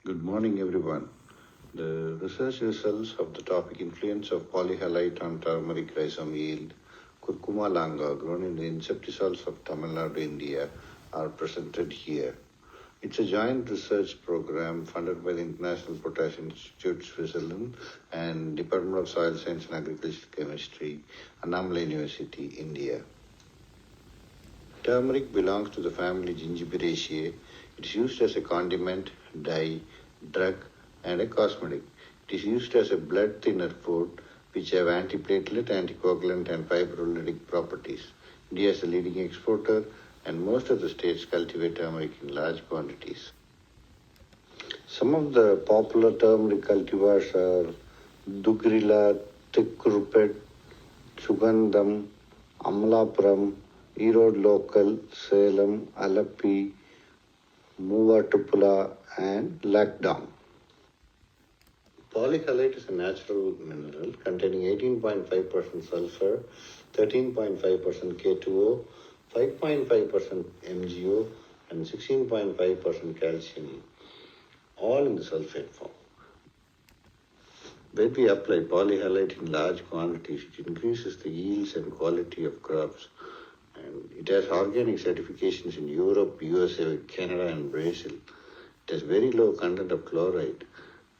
Good morning, everyone. The research results of the topic influence of polyhalite on turmeric rhizome yield, curcuma langa, grown in the Inceptisols of Tamil Nadu, India, are presented here. It's a joint research program funded by the International Potash Institute, Switzerland, and Department of Soil Science and Agricultural Chemistry, Annamalai University, India. Turmeric belongs to the family Gingiberaceae. It is used as a condiment, dye, drug, and a cosmetic. It is used as a blood thinner food which have antiplatelet, anticoagulant, and fibrolytic properties. India is the leading exporter, and most of the states cultivate turmeric in large quantities. Some of the popular turmeric cultivars are Dugrila, Thikrupet, Sugandham, Amalapuram, Erode Local, Salem, Alappi, Muvatupula, and Lakdam. Polyhalite is a natural mineral containing 18.5% sulphur, 13.5% K2O, 5.5% MgO, and 16.5% calcium, all in the sulfate form. When we apply polyhalite in large quantities, it increases the yields and quality of crops. And it has organic certifications in Europe, USA, Canada, and Brazil. It has very low content of chloride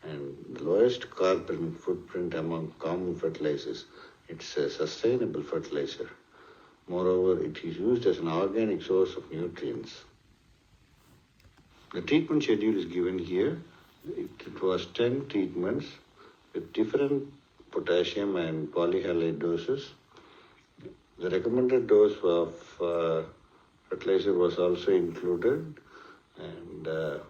and the lowest carbon footprint among common fertilizers. It's a sustainable fertilizer. Moreover, it is used as an organic source of nutrients. The treatment schedule is given here. It was 10 treatments with different potassium and polyhalite doses. The recommended dose of fertilizer was also included, and the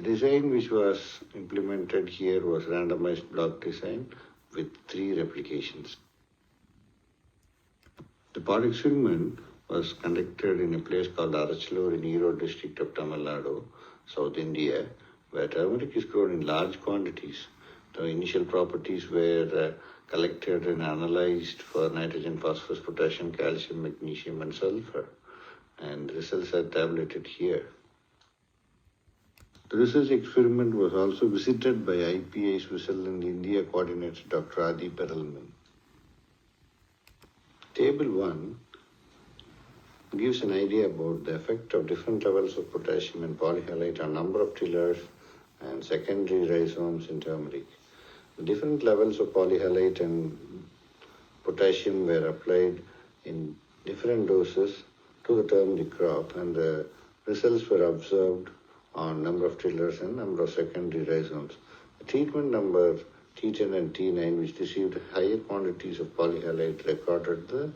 design which was implemented here was randomized block design with 3 replications. The pot experiment was conducted in a place called Arachalur in Erode district of Tamil Nadu, South India, where turmeric is grown in large quantities. The initial properties were collected and analyzed for nitrogen, phosphorus, potassium, calcium, magnesium, and sulphur, and the results are tabulated here. The research experiment was also visited by IPA Switzerland India coordinator Dr. Adi Perelman. Table 1 gives an idea about the effect of different levels of potassium and polyhalite on number of tillers and secondary rhizomes in turmeric. The different levels of polyhalite and potassium were applied in different doses to the turmeric crop, and the results were observed on number of tillers and number of secondary rhizomes. The treatment number T10 and T9, which received higher quantities of polyhalite, recorded the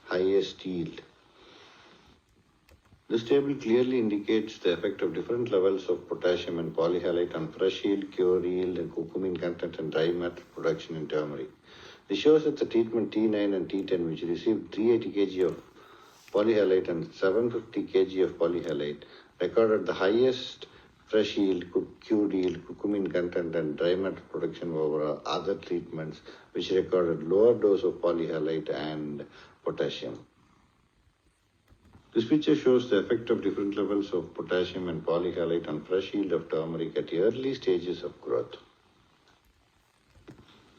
highest yield. This table clearly indicates the effect of different levels of potassium and polyhalite on fresh yield, cure yield, and curcumin content and dry matter production in turmeric. This shows that the treatment T9 and T10, which received 380 kg of polyhalite and 750 kg of polyhalite, recorded the highest fresh yield, cured yield, curcumin content, and dry matter production over other treatments, which recorded lower dose of polyhalite and potassium. This picture shows the effect of different levels of potassium and polyhalite on fresh yield of turmeric at the early stages of growth.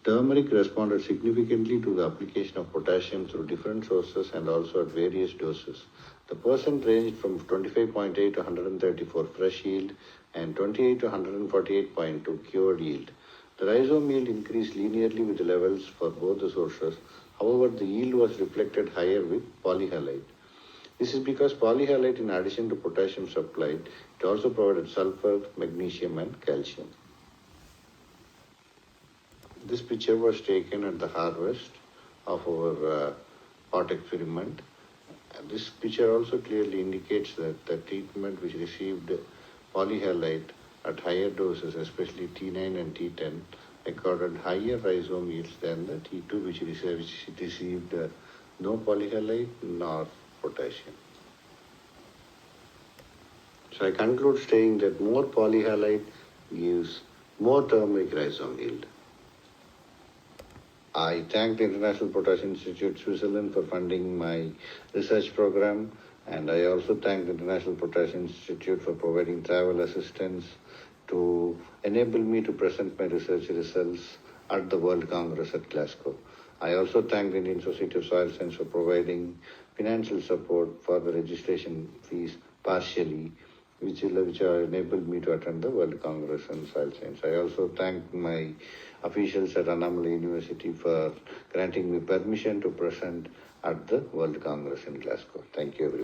Turmeric responded significantly to the application of potassium through different sources and also at various doses. The percent ranged from 25.8 to 134 fresh yield and 28 to 148.2 cured yield. The rhizome yield increased linearly with the levels for both the sources. However, the yield was reflected higher with polyhalite. This is because polyhalite, in addition to potassium supplied, it also provided sulphur, magnesium, and calcium. This picture was taken at the harvest of our pot experiment. And this picture also clearly indicates that the treatment which received polyhalite at higher doses, especially T9 and T10, recorded higher rhizome yields than the T2, which received no polyhalite nor potassium. So I conclude saying that more polyhalite gives more turmeric rhizome yield. I thank the International Potash Institute, Switzerland for funding my research program, and I also thank the International Potash Institute for providing travel assistance to enable me to present my research results at the World Congress at Glasgow. I also thank the Indian Society of Soil Science for providing financial support for the registration fees partially, which enabled me to attend the World Congress in Soil Science. I also thank my officials at Annamalai University for granting me permission to present at the World Congress in Glasgow. Thank you, everyone.